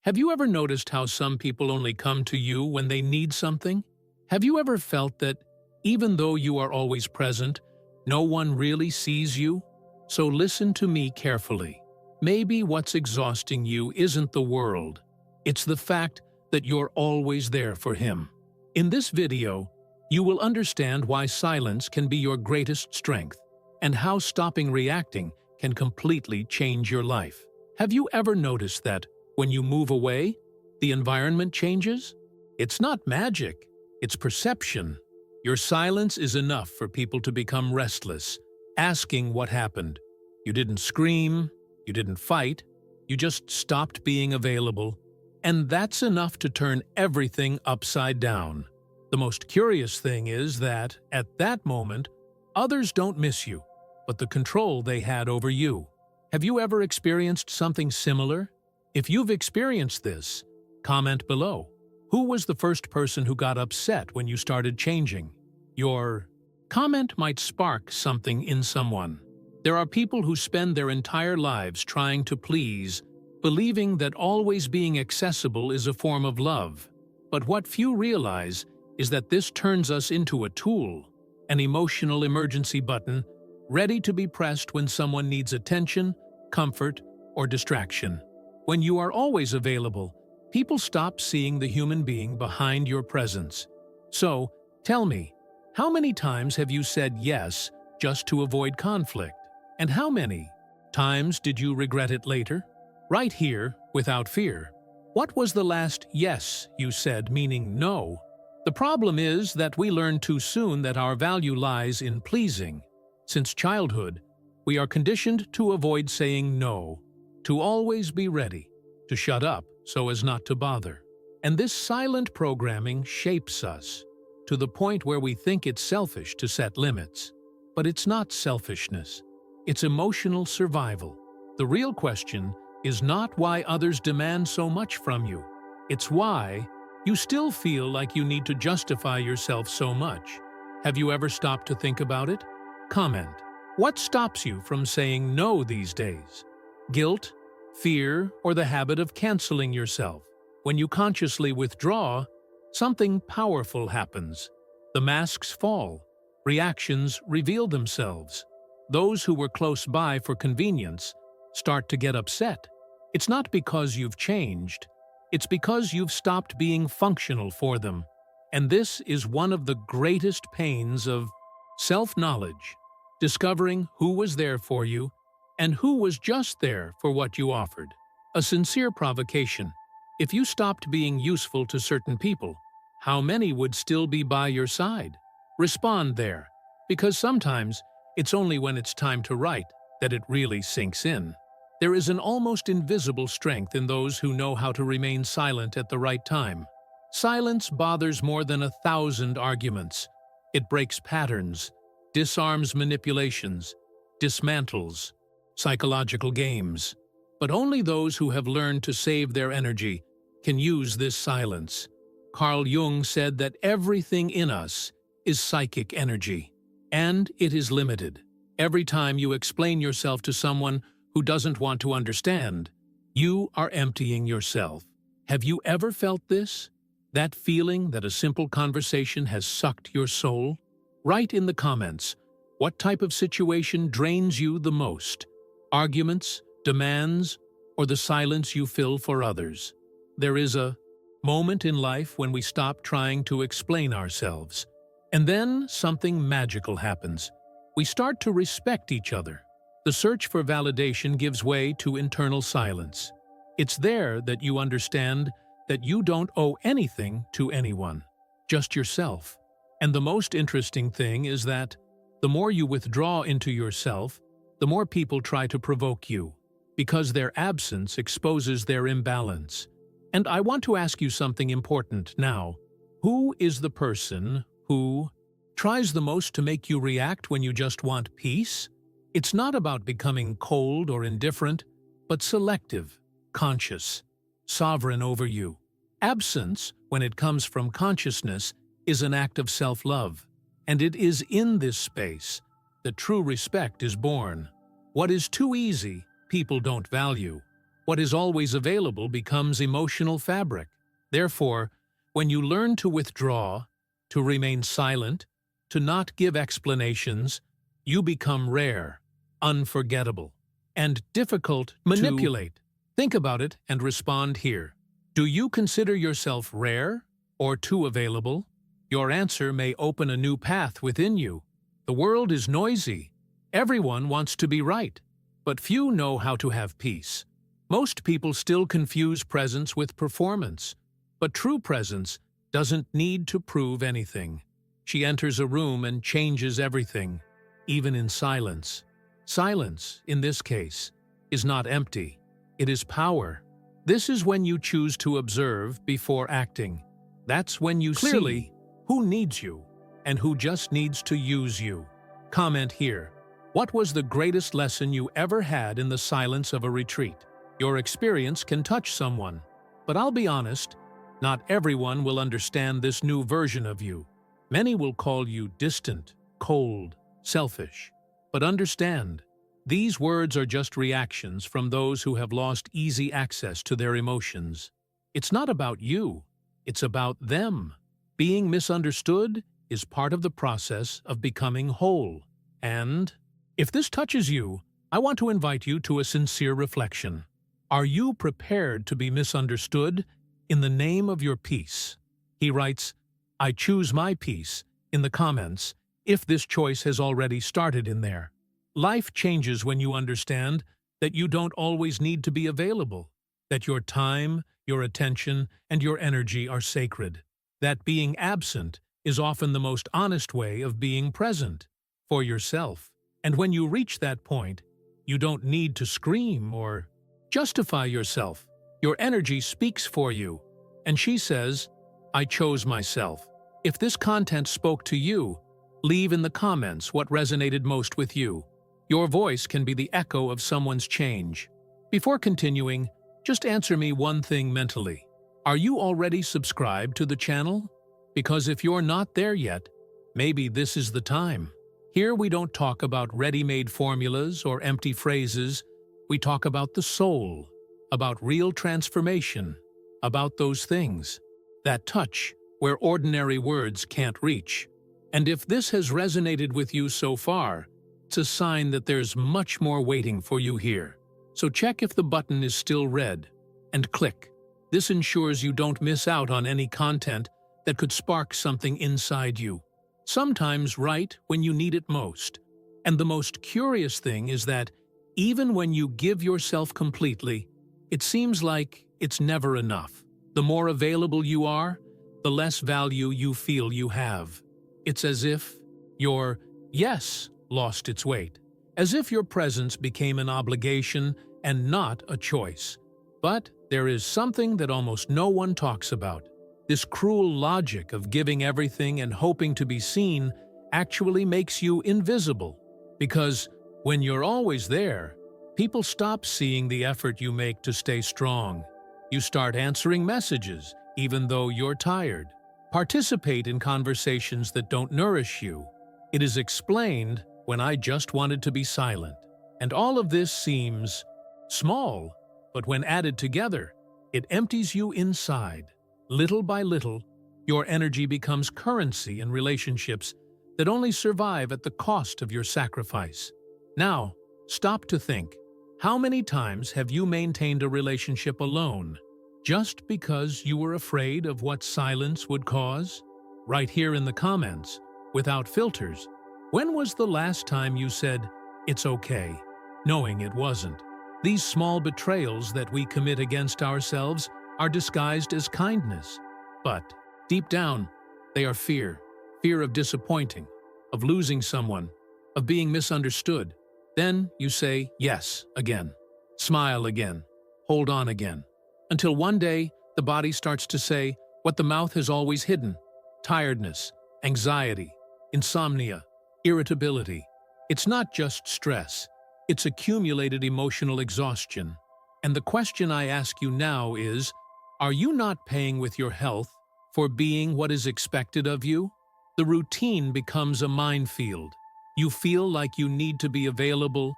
Have you ever noticed how some people only come to you when they need something? Have you ever felt that, even though you are always present, no one really sees you? So listen to me carefully. Maybe what's exhausting you isn't the world. It's the fact that you're always there for him. In this video, you will understand why silence can be your greatest strength and how stopping reacting can completely change your life. Have you ever noticed that when you move away, the environment changes? It's not magic, it's perception. Your silence is enough for people to become restless, asking what happened. You didn't scream, you didn't fight, you just stopped being available, and that's enough to turn everything upside down. The most curious thing is that, at that moment, others don't miss you, but the control they had over you. Have you ever experienced something similar? If you've experienced this, comment below. Who was the first person who got upset when you started changing? Your comment might spark something in someone. There are people who spend their entire lives trying to please, believing that always being accessible is a form of love. But what few realize is that this turns us into a tool, an emotional emergency button, ready to be pressed when someone needs attention, comfort, or distraction. When you are always available, people stop seeing the human being behind your presence. So, tell me, how many times have you said yes just to avoid conflict? And how many times did you regret it later? Right here, without fear. What was the last yes you said, meaning no? The problem is that we learn too soon that our value lies in pleasing. Since childhood, we are conditioned to avoid saying no, to always be ready, to shut up so as not to bother. And this silent programming shapes us, to the point where we think it's selfish to set limits. But it's not selfishness. It's emotional survival. The real question is not why others demand so much from you. It's why you still feel like you need to justify yourself so much. Have you ever stopped to think about it? Comment. What stops you from saying no these days? Guilt, fear, or the habit of canceling yourself? When you consciously withdraw, something powerful happens. The masks fall. Reactions reveal themselves. Those who were close by for convenience start to get upset. It's not because you've changed. It's because you've stopped being functional for them. And this is one of the greatest pains of self-knowledge. Discovering who was there for you and who was just there for what you offered. A sincere provocation. If you stopped being useful to certain people, how many would still be by your side? Respond there, because sometimes it's only when it's time to write that it really sinks in. There is an almost invisible strength in those who know how to remain silent at the right time. Silence bothers more than 1,000 arguments. It breaks patterns, disarms manipulations, dismantles psychological games. But only those who have learned to save their energy can use this silence. Carl Jung said that everything in us is psychic energy, and it is limited. Every time you explain yourself to someone who doesn't want to understand, you are emptying yourself. Have you ever felt this? That feeling that a simple conversation has sucked your soul? Write in the comments, what type of situation drains you the most? Arguments, demands, or the silence you fill for others? There is a moment in life when we stop trying to explain ourselves. And then something magical happens. We start to respect each other. The search for validation gives way to internal silence. It's there that you understand that you don't owe anything to anyone, just yourself. And the most interesting thing is that the more you withdraw into yourself, the more people try to provoke you, because their absence exposes their imbalance. And I want to ask you something important now. Who is the person who tries the most to make you react when you just want peace? It's not about becoming cold or indifferent, but selective, conscious, sovereign over you. Absence, when it comes from consciousness, is an act of self-love. And it is in this space that true respect is born. What is too easy, people don't value. What is always available becomes emotional fabric. Therefore, when you learn to withdraw, to remain silent, to not give explanations, you become rare, unforgettable, and difficult to manipulate. Think about it and respond here. Do you consider yourself rare or too available? Your answer may open a new path within you. The world is noisy. Everyone wants to be right, but few know how to have peace. Most people still confuse presence with performance, but true presence doesn't need to prove anything. She enters a room and changes everything, even in silence. Silence, in this case, is not empty. It is power. This is when you choose to observe before acting. That's when you see who needs you and who just needs to use you. Comment here. What was the greatest lesson you ever had in the silence of a retreat? Your experience can touch someone, but I'll be honest, not everyone will understand this new version of you. Many will call you distant, cold, selfish. But understand, these words are just reactions from those who have lost easy access to their emotions. It's not about you, it's about them. Being misunderstood is part of the process of becoming whole. And if this touches you, I want to invite you to a sincere reflection. Are you prepared to be misunderstood in the name of your peace? He writes, I choose my peace, in the comments, if this choice has already started in there. Life changes when you understand that you don't always need to be available, that your time, your attention, and your energy are sacred, that being absent is often the most honest way of being present for yourself. And when you reach that point, you don't need to scream or justify yourself. Your energy speaks for you. And she says, I chose myself. If this content spoke to you, leave in the comments what resonated most with you. Your voice can be the echo of someone's change. Before continuing, just answer me one thing mentally. Are you already subscribed to the channel? Because if you're not there yet, maybe this is the time. Here we don't talk about ready-made formulas or empty phrases. We talk about the soul, about real transformation, about those things, that touch where ordinary words can't reach. And if this has resonated with you so far, it's a sign that there's much more waiting for you here. So check if the button is still red, and click. This ensures you don't miss out on any content that could spark something inside you, sometimes right when you need it most. And the most curious thing is that even when you give yourself completely, it seems like it's never enough. The more available you are, the less value you feel you have. It's as if your yes lost its weight, as if your presence became an obligation and not a choice. But there is something that almost no one talks about. This cruel logic of giving everything and hoping to be seen actually makes you invisible. Because when you're always there, people stop seeing the effort you make to stay strong. You start answering messages, even though you're tired. Participate in conversations that don't nourish you. It is explained when I just wanted to be silent. And all of this seems small, but when added together, it empties you inside. Little by little, your energy becomes currency in relationships that only survive at the cost of your sacrifice. Now, stop to think. How many times have you maintained a relationship alone, just because you were afraid of what silence would cause? Right here in the comments, without filters, when was the last time you said, "It's okay," knowing it wasn't? These small betrayals that we commit against ourselves are disguised as kindness. But, deep down, they are fear. Fear of disappointing, of losing someone, of being misunderstood. Then you say yes again, smile again, hold on again, until one day the body starts to say what the mouth has always hidden: tiredness, anxiety, insomnia, irritability. It's not just stress, it's accumulated emotional exhaustion. And the question I ask you now is, are you not paying with your health for being what is expected of you? The routine becomes a minefield. You feel like you need to be available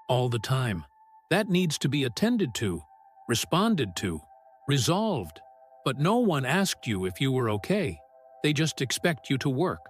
all the time. That needs to be attended to. responded to, resolved. But no one asked you if you were okay. They just expect you to work,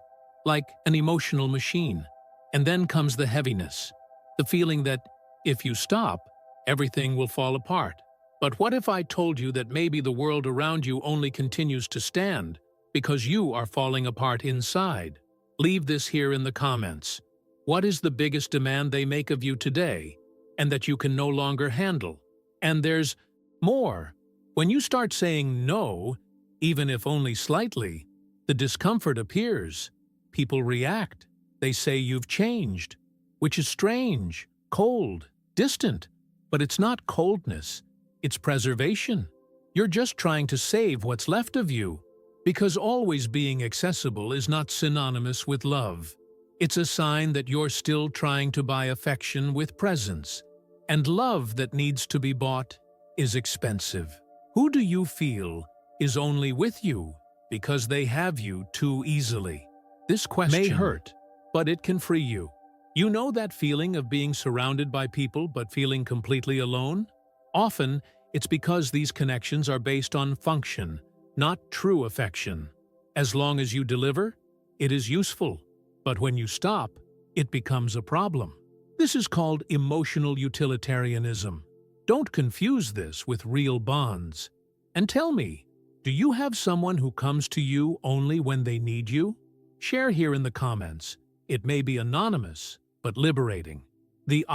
like an emotional machine. And then comes the heaviness, the feeling that if you stop, everything will fall apart. But what if I told you that maybe the world around you only continues to stand because you are falling apart inside? Leave this here in the comments. What is the biggest demand they make of you today and that you can no longer handle? And there's more. When you start saying no, even if only slightly, the discomfort appears. People react. They say you've changed, which is strange, cold, distant. But it's not coldness. It's preservation. You're just trying to save what's left of you, because always being accessible is not synonymous with love. It's a sign that you're still trying to buy affection with presence, and love that needs to be bought is expensive. Who do you feel is only with you because they have you too easily? This question may hurt, but it can free you. You know that feeling of being surrounded by people but feeling completely alone? Often, it's because these connections are based on function, not true affection. As long as you deliver, it is useful. But when you stop, it becomes a problem. This is called emotional utilitarianism. Don't confuse this with real bonds. And tell me, do you have someone who comes to you only when they need you? Share here in the comments. It may be anonymous, but liberating. The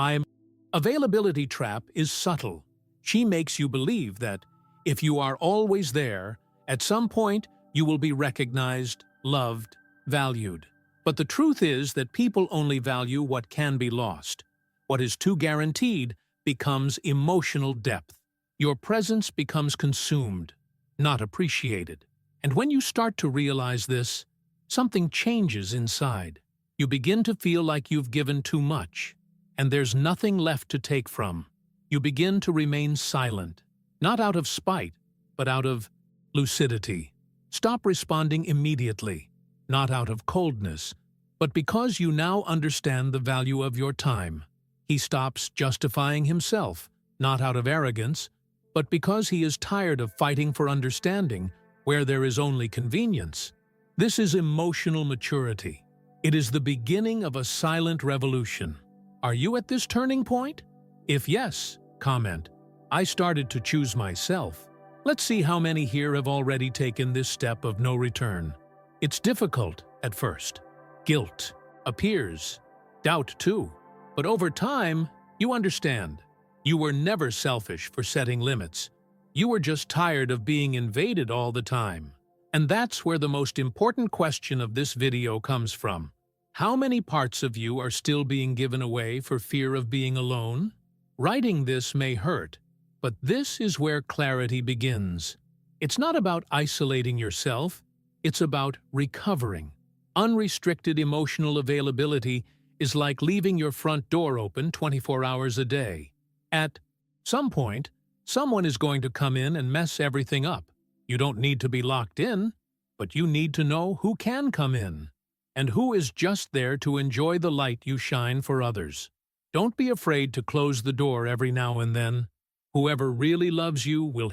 availability trap is subtle. She makes you believe that if you are always there, at some point you will be recognized, loved, valued. But the truth is that people only value what can be lost. What is too guaranteed becomes emotional depth. Your presence becomes consumed, not appreciated. And when you start to realize this, something changes inside. You begin to feel like you've given too much, and there's nothing left to take from. You begin to remain silent, not out of spite, but out of lucidity. Stop responding immediately, not out of coldness, but because you now understand the value of your time. He stops justifying himself, not out of arrogance, but because he is tired of fighting for understanding where there is only convenience. This is emotional maturity. It is the beginning of a silent revolution. Are you at this turning point? If yes, comment, I started to choose myself. Let's see how many here have already taken this step of no return. It's difficult at first. Guilt appears, doubt too. But over time, you understand. You were never selfish for setting limits. You were just tired of being invaded all the time. And that's where the most important question of this video comes from. How many parts of you are still being given away for fear of being alone? Writing this may hurt, but this is where clarity begins. It's not about isolating yourself, it's about recovering. Unrestricted emotional availability is like leaving your front door open 24 hours a day. At some point, someone is going to come in and mess everything up. You don't need to be locked in, but you need to know who can come in and who is just there to enjoy the light you shine for others. Don't be afraid to close the door every now and then. Whoever really loves you will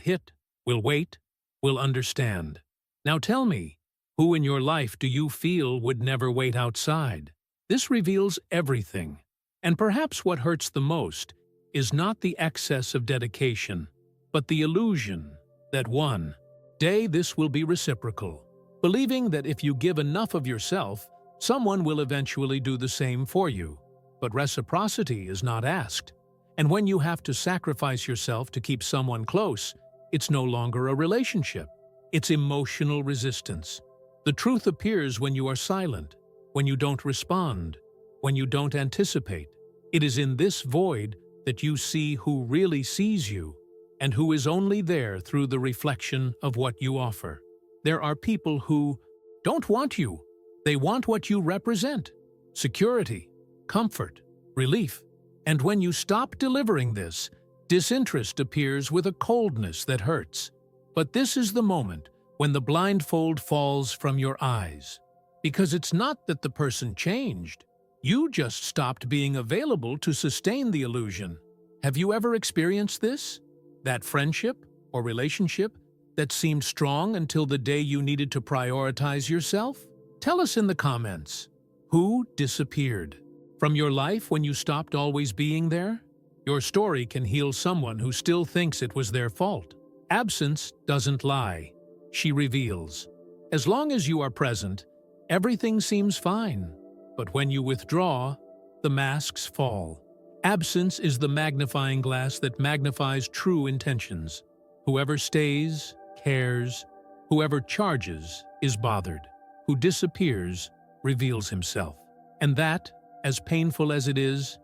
wait, will understand. Now tell me, who in your life do you feel would never wait outside? This reveals everything. And perhaps what hurts the most is not the excess of dedication, but the illusion that one day this will be reciprocal. Believing that if you give enough of yourself, someone will eventually do the same for you. But reciprocity is not asked. And when you have to sacrifice yourself to keep someone close, it's no longer a relationship. It's emotional resistance. The truth appears when you are silent, when you don't respond, when you don't anticipate. It is in this void that you see who really sees you and who is only there through the reflection of what you offer. There are people who don't want you. They want what you represent: security, comfort, relief. And when you stop delivering this, disinterest appears with a coldness that hurts. But this is the moment when the blindfold falls from your eyes. Because it's not that the person changed. You just stopped being available to sustain the illusion. Have you ever experienced this? That friendship or relationship that seemed strong until the day you needed to prioritize yourself? Tell us in the comments. Who disappeared from your life when you stopped always being there? Your story can heal someone who still thinks it was their fault. Absence doesn't lie. She reveals. As long as you are present, everything seems fine. But when you withdraw, the masks fall. Absence is the magnifying glass that magnifies true intentions. Whoever stays, cares. Whoever charges is bothered. Who disappears reveals himself. And that, as painful as it is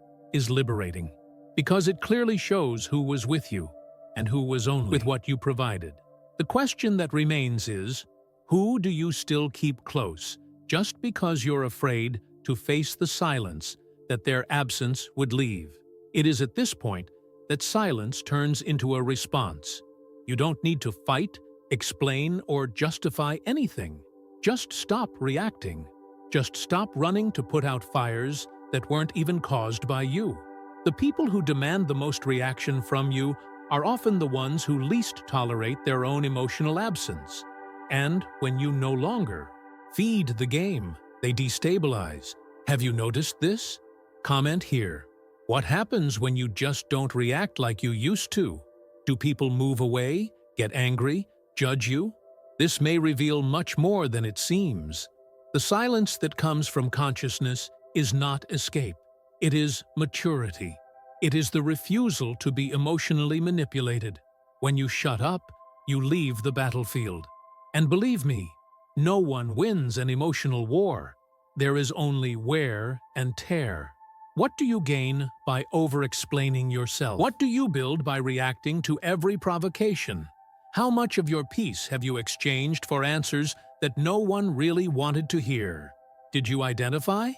liberating. Because it clearly shows who was with you and who was only with what you provided. The question that remains is, who do you still keep close just because you're afraid to face the silence that their absence would leave? It is at this point that silence turns into a response. You don't need to fight, explain, or justify anything. Just stop reacting. Just stop running to put out fires that weren't even caused by you. The people who demand the most reaction from you are often the ones who least tolerate their own emotional absence. And when you no longer feed the game, they destabilize. Have you noticed this? Comment here. What happens when you just don't react like you used to? Do people move away, get angry, judge you? This may reveal much more than it seems. The silence that comes from consciousness is not escape. It is maturity. It is the refusal to be emotionally manipulated. When you shut up, you leave the battlefield. And believe me, no one wins an emotional war. There is only wear and tear. What do you gain by over-explaining yourself? What do you build by reacting to every provocation? How much of your peace have you exchanged for answers that no one really wanted to hear? Did you identify?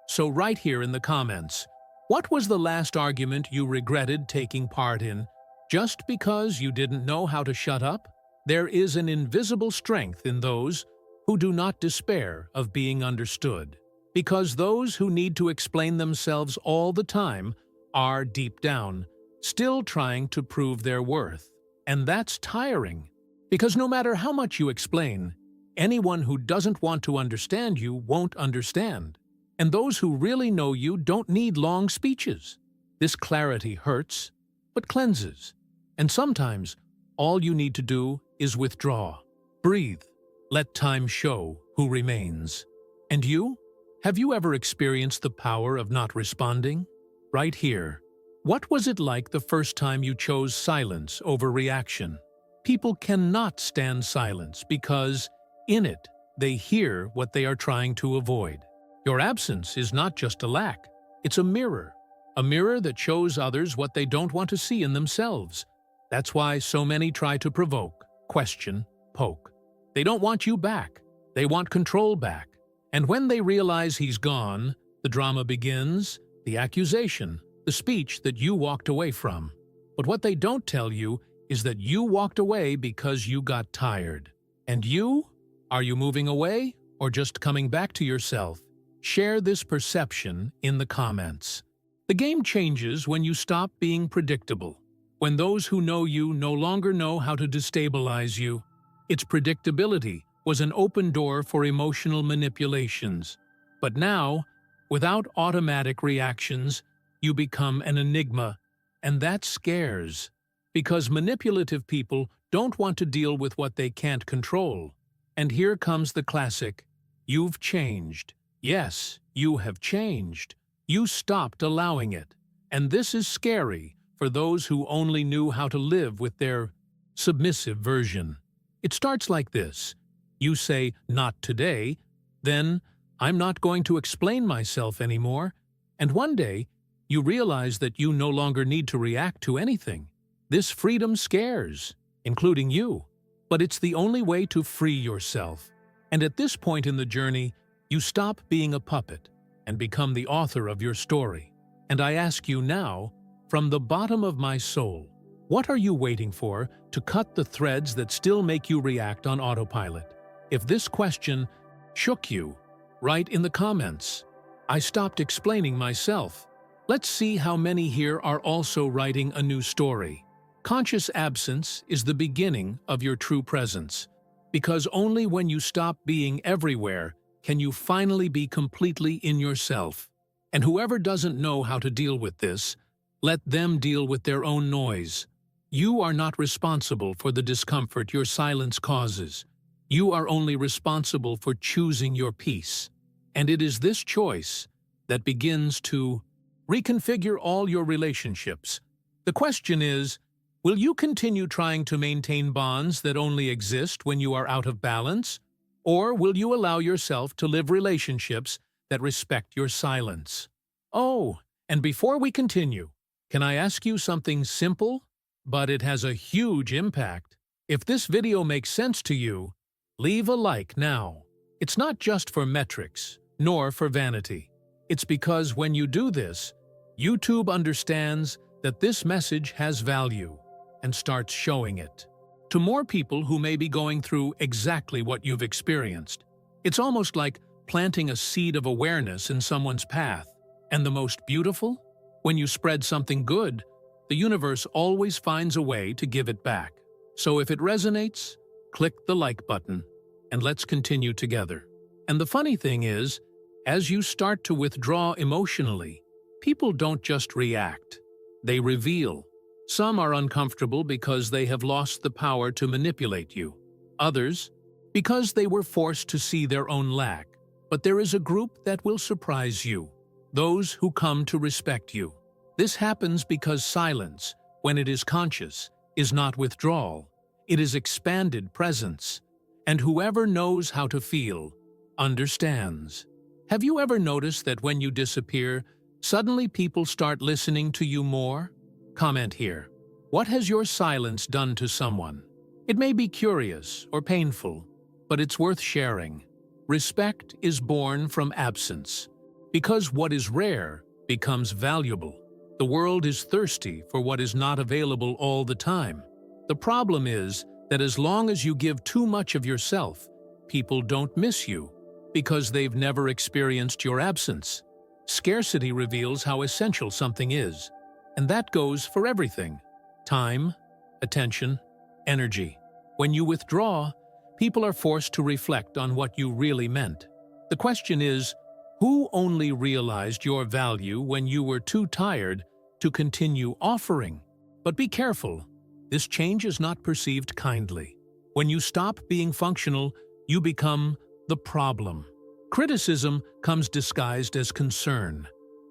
So right here in the comments, what was the last argument you regretted taking part in just because you didn't know how to shut up? There is an invisible strength in those who do not despair of being understood, because those who need to explain themselves all the time are, deep down, still trying to prove their worth. And that's tiring, because no matter how much you explain, anyone who doesn't want to understand you won't understand. And those who really know you don't need long speeches. This clarity hurts, but cleanses. And sometimes, all you need to do is withdraw. Breathe. Let time show who remains. And you? Have you ever experienced the power of not responding? Right here. What was it like the first time you chose silence over reaction? People cannot stand silence because, in it, they hear what they are trying to avoid. Your absence is not just a lack, it's a mirror that shows others what they don't want to see in themselves. That's why so many try to provoke, question, poke. They don't want you back, they want control back. And when they realize he's gone, the drama begins, the accusation, the speech that you walked away from. But what they don't tell you is that you walked away because you got tired. And you? Are you moving away or just coming back to yourself? Share this perception in the comments. The game changes when you stop being predictable. When those who know you no longer know how to destabilize you. Its predictability was an open door for emotional manipulations. But now, without automatic reactions, you become an enigma, and that scares. Because manipulative people don't want to deal with what they can't control. And here comes the classic, you've changed. Yes, you have changed. You stopped allowing it. And this is scary for those who only knew how to live with their submissive version. It starts like this. You say, not today. Then, I'm not going to explain myself anymore. And one day, you realize that you no longer need to react to anything. This freedom scares, including you. But it's the only way to free yourself. And at this point in the journey, you stop being a puppet and become the author of your story. And I ask you now, from the bottom of my soul, what are you waiting for to cut the threads that still make you react on autopilot? If this question shook you, write in the comments, I stopped explaining myself. Let's see how many here are also writing a new story. Conscious absence is the beginning of your true presence, because only when you stop being everywhere can you finally be completely in yourself. And whoever doesn't know how to deal with this, let them deal with their own noise. You are not responsible for the discomfort your silence causes. You are only responsible for choosing your peace. And it is this choice that begins to reconfigure all your relationships. The question is, will you continue trying to maintain bonds that only exist when you are out of balance? Or will you allow yourself to live relationships that respect your silence? Oh, and before we continue, can I ask you something simple? But it has a huge impact. If this video makes sense to you, leave a like now. It's not just for metrics, nor for vanity. It's because when you do this, YouTube understands that this message has value and starts showing it to more people who may be going through exactly what you've experienced. It's almost like planting a seed of awareness in someone's path. And the most beautiful? When you spread something good, the universe always finds a way to give it back. So if it resonates, click the like button, and let's continue together. And the funny thing is, as you start to withdraw emotionally, people don't just react, they reveal. Some are uncomfortable because they have lost the power to manipulate you. Others, because they were forced to see their own lack. But there is a group that will surprise you. Those who come to respect you. This happens because silence, when it is conscious, is not withdrawal. It is expanded presence. And whoever knows how to feel, understands. Have you ever noticed that when you disappear, suddenly people start listening to you more? Comment here. What has your silence done to someone? It may be curious or painful, but it's worth sharing. Respect is born from absence. Because what is rare becomes valuable. The world is thirsty for what is not available all the time. The problem is that as long as you give too much of yourself, people don't miss you because they've never experienced your absence. Scarcity reveals how essential something is, and that goes for everything. Time, attention, energy. When you withdraw, people are forced to reflect on what you really meant. The question is, who only realized your value when you were too tired to continue offering? But be careful, this change is not perceived kindly. When you stop being functional, you become the problem. Criticism comes disguised as concern.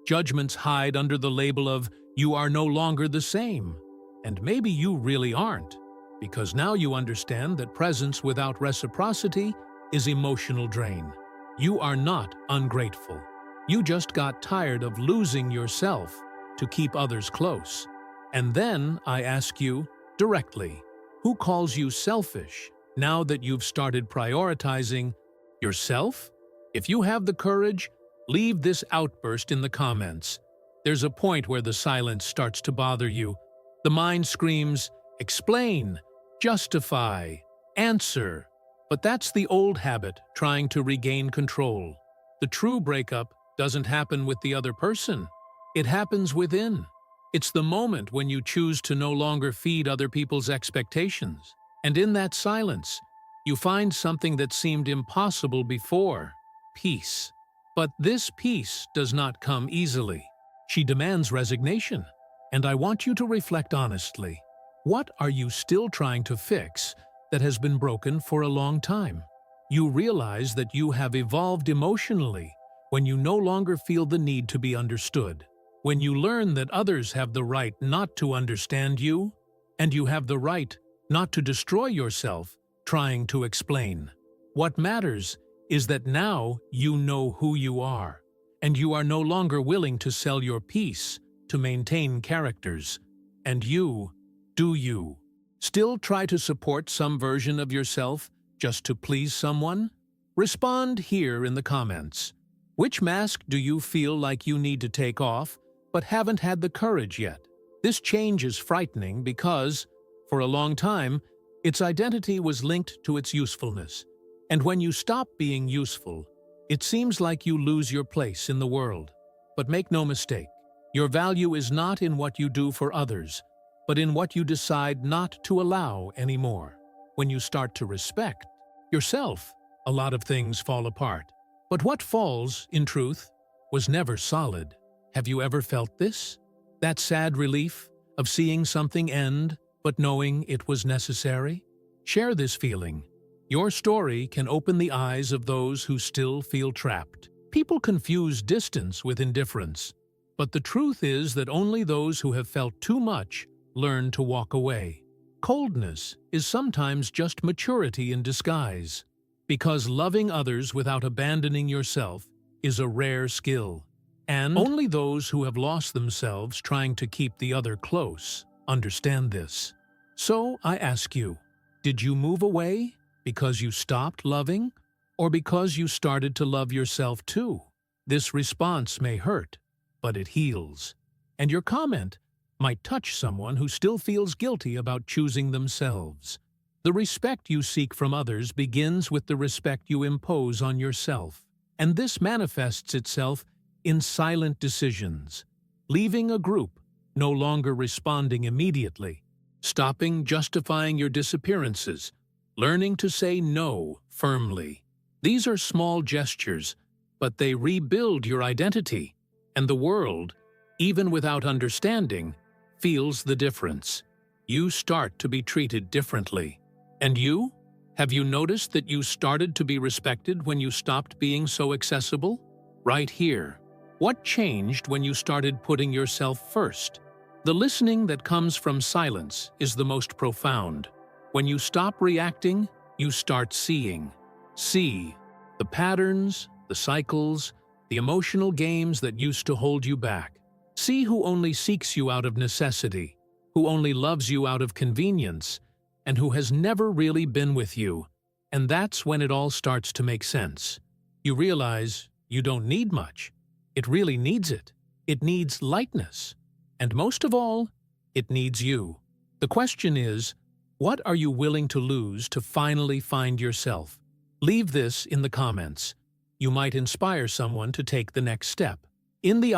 Judgments hide under the label of, you are no longer the same. And maybe you really aren't, because now you understand that presence without reciprocity is emotional drain. You are not ungrateful. You just got tired of losing yourself to keep others close. And then I ask you directly, who calls you selfish now that you've started prioritizing yourself? If you have the courage, leave this outburst in the comments. There's a point where the silence starts to bother you. The mind screams, explain, justify, answer. But that's the old habit trying to regain control. The true breakup doesn't happen with the other person. It happens within. It's the moment when you choose to no longer feed other people's expectations. And in that silence, you find something that seemed impossible before: peace. But this peace does not come easily. She demands resignation. And I want you to reflect honestly. What are you still trying to fix that has been broken for a long time? You realize that you have evolved emotionally when you no longer feel the need to be understood. When you learn that others have the right not to understand you, and you have the right not to destroy yourself trying to explain. What matters is that now you know who you are, and you are no longer willing to sell your peace to maintain characters. And you, do you still try to support some version of yourself just to please someone? Respond here in the comments. Which mask do you feel like you need to take off but haven't had the courage yet? This change is frightening because, for a long time, its identity was linked to its usefulness. And when you stop being useful, it seems like you lose your place in the world. But make no mistake, your value is not in what you do for others, but in what you decide not to allow anymore. When you start to respect yourself, a lot of things fall apart. But what falls, in truth, was never solid. Have you ever felt this? That sad relief of seeing something end, but knowing it was necessary? Share this feeling. Your story can open the eyes of those who still feel trapped. People confuse distance with indifference, but the truth is that only those who have felt too much learn to walk away. Coldness is sometimes just maturity in disguise, because loving others without abandoning yourself is a rare skill, and only those who have lost themselves trying to keep the other close understand this. So I ask you, did you move away because you stopped loving, or because you started to love yourself too? This response may hurt, but it heals. And your comment might touch someone who still feels guilty about choosing themselves. The respect you seek from others begins with the respect you impose on yourself, and this manifests itself in silent decisions. Leaving a group, no longer responding immediately, stopping justifying your disappearances, learning to say no firmly. These are small gestures, but they rebuild your identity, and the world, even without understanding, feels the difference. You start to be treated differently. And you? Have you noticed that you started to be respected when you stopped being so accessible? Right here. What changed when you started putting yourself first? The listening that comes from silence is the most profound. When you stop reacting, you start seeing. See the patterns, the cycles, the emotional games that used to hold you back. See who only seeks you out of necessity, who only loves you out of convenience, and who has never really been with you. And that's when it all starts to make sense. You realize you don't need much. It really needs it. It needs lightness. And most of all, it needs you. The question is, what are you willing to lose to finally find yourself? Leave this in the comments. You might inspire someone to take the next step. In the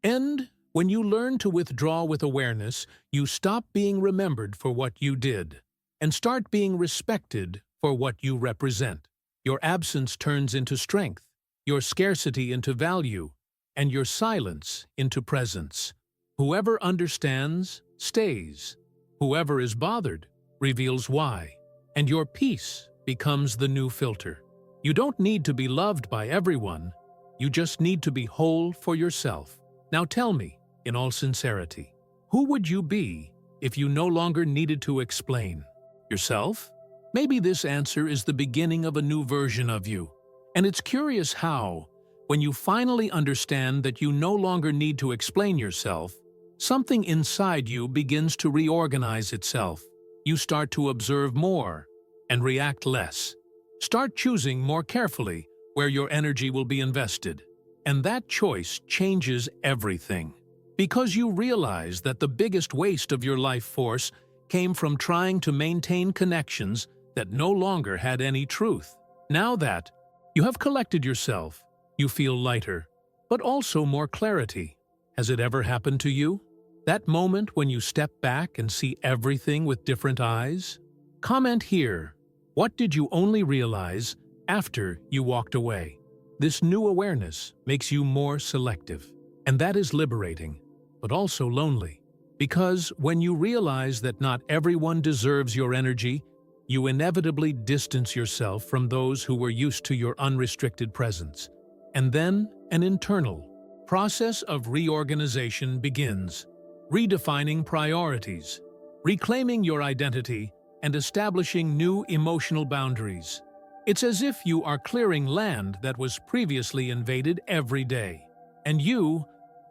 end, when you learn to withdraw with awareness, you stop being remembered for what you did and start being respected for what you represent. Your absence turns into strength, your scarcity into value, and your silence into presence. Whoever understands, stays. Whoever is bothered, reveals why. And your peace becomes the new filter. You don't need to be loved by everyone. You just need to be whole for yourself. Now tell me, in all sincerity, who would you be if you no longer needed to explain? Yourself? Maybe this answer is the beginning of a new version of you. And it's curious how, when you finally understand that you no longer need to explain yourself, something inside you begins to reorganize itself. You start to observe more and react less. Start choosing more carefully where your energy will be invested. And that choice changes everything. Because you realize that the biggest waste of your life force came from trying to maintain connections that no longer had any truth. Now that you have collected yourself, you feel lighter, but also more clarity. Has it ever happened to you? That moment when you step back and see everything with different eyes? Comment here. What did you only realize after you walked away? This new awareness makes you more selective, and that is liberating, but also lonely. Because when you realize that not everyone deserves your energy, you inevitably distance yourself from those who were used to your unrestricted presence. And then an internal process of reorganization begins, redefining priorities, reclaiming your identity, and establishing new emotional boundaries. It's as if you are clearing land that was previously invaded every day. And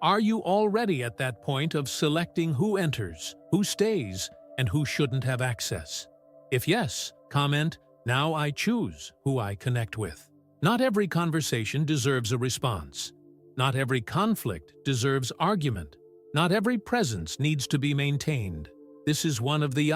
are you already at that point of selecting who enters, who stays, and who shouldn't have access? If yes, comment, "Now I choose who I connect with." Not every conversation deserves a response. Not every conflict deserves argument. Not every presence needs to be maintained. This is one of the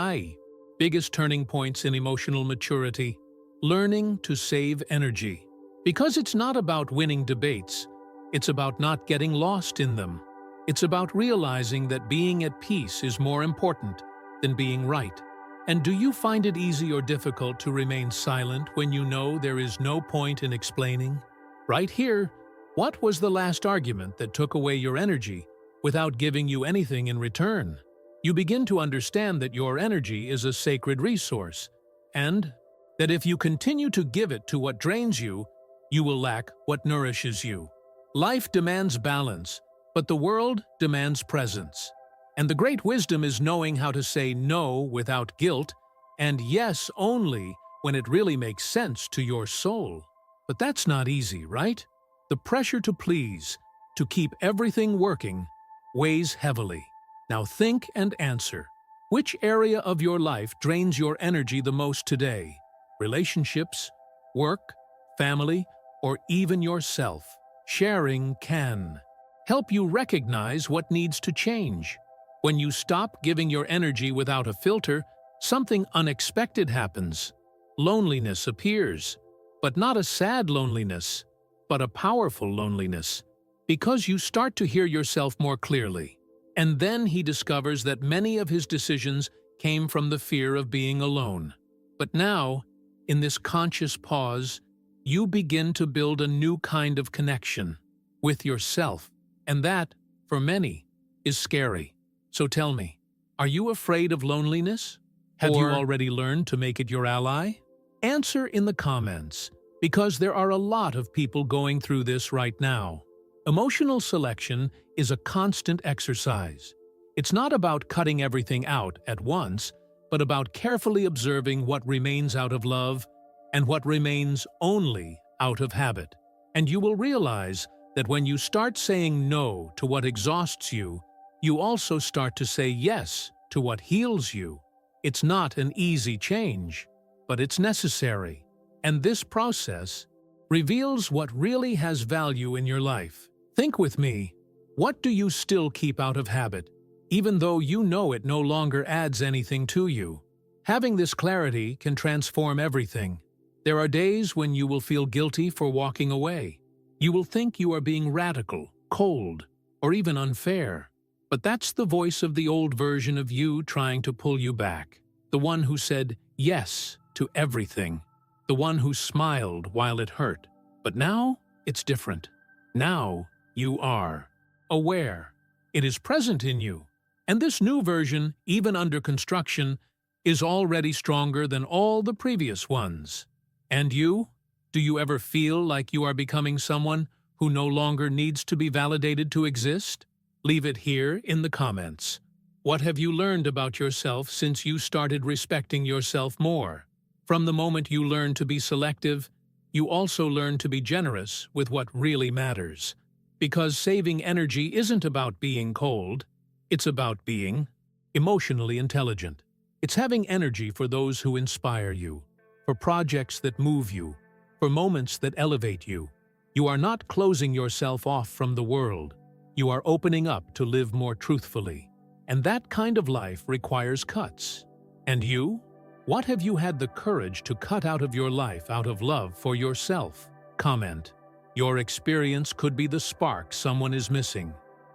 biggest turning points in emotional maturity. Learning to save energy. Because it's not about winning debates, it's about not getting lost in them. It's about realizing that being at peace is more important than being right. And do you find it easy or difficult to remain silent when you know there is no point in explaining? Right here, what was the last argument that took away your energy without giving you anything in return? You begin to understand that your energy is a sacred resource, and that if you continue to give it to what drains you, you will lack what nourishes you. Life demands balance, but the world demands presence. And the great wisdom is knowing how to say no without guilt, and yes only when it really makes sense to your soul. But that's not easy, right? The pressure to please, to keep everything working, weighs heavily. Now think and answer. Which area of your life drains your energy the most today? Relationships, work, family, or even yourself? Sharing can help you recognize what needs to change. When you stop giving your energy without a filter, something unexpected happens. Loneliness appears, but not a sad loneliness, but a powerful loneliness, because you start to hear yourself more clearly. And then he discovers that many of his decisions came from the fear of being alone. But now, in this conscious pause, you begin to build a new kind of connection with yourself, and that, for many, is scary. So tell me, are you afraid of loneliness? Have you already learned to make it your ally? Answer in the comments, because there are a lot of people going through this right now. Emotional selection is a constant exercise. It's not about cutting everything out at once, but about carefully observing what remains out of love and what remains only out of habit. And you will realize that when you start saying no to what exhausts you, you also start to say yes to what heals you. It's not an easy change, but it's necessary. And this process reveals what really has value in your life. Think with me, what do you still keep out of habit, even though you know it no longer adds anything to you? Having this clarity can transform everything. There are days when you will feel guilty for walking away. You will think you are being radical, cold, or even unfair. But that's the voice of the old version of you trying to pull you back. The one who said yes to everything. The one who smiled while it hurt. But now, it's different. Now, you are aware. It is present in you. And this new version, even under construction, is already stronger than all the previous ones. And you? Do you ever feel like you are becoming someone who no longer needs to be validated to exist? Leave it here in the comments. What have you learned about yourself since you started respecting yourself more? From the moment you learn to be selective, you also learn to be generous with what really matters. Because saving energy isn't about being cold, it's about being emotionally intelligent. It's having energy for those who inspire you, for projects that move you, for moments that elevate you. You are not closing yourself off from the world. You are opening up to live more truthfully. And that kind of life requires cuts. And you? What have you had the courage to cut out of your life out of love for yourself? Comment. Your experience could be the spark someone is missing.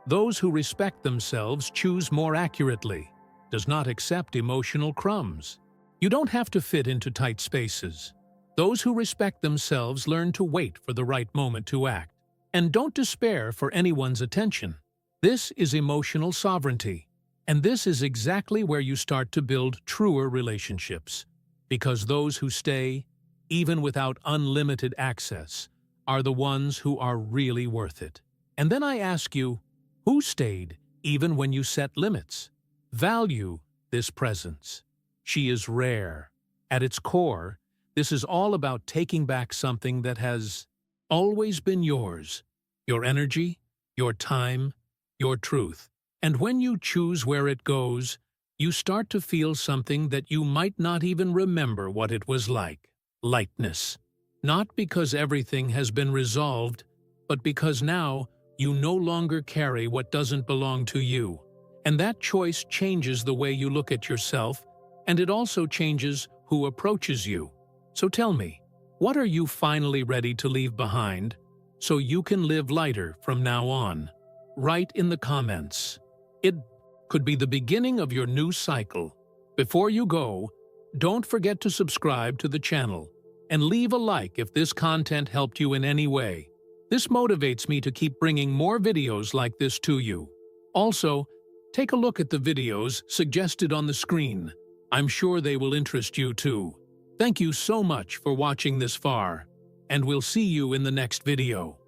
Those who respect themselves choose more accurately, does not accept emotional crumbs. You don't have to fit into tight spaces. Those who respect themselves learn to wait for the right moment to act. And don't despair for anyone's attention. This is emotional sovereignty. And this is exactly where you start to build truer relationships. Because those who stay, even without unlimited access, are the ones who are really worth it. And then I ask you, who stayed even when you set limits? Value this presence. She is rare. At its core, this is all about taking back something that has always been yours. Your energy, your time, your truth. And when you choose where it goes, you start to feel something that you might not even remember what it was like. Lightness. Not because everything has been resolved, but because now you no longer carry what doesn't belong to you. And that choice changes the way you look at yourself, and it also changes who approaches you. So tell me, what are you finally ready to leave behind so you can live lighter from now on? right in the comments. It could be the beginning of your new cycle. Before you go, don't forget to subscribe to the channel and leave a like if this content helped you in any way. This motivates me to keep bringing more videos like this to you. Also, take a look at the videos suggested on the screen. I'm sure they will interest you too. Thank you so much for watching this far, and we'll see you in the next video.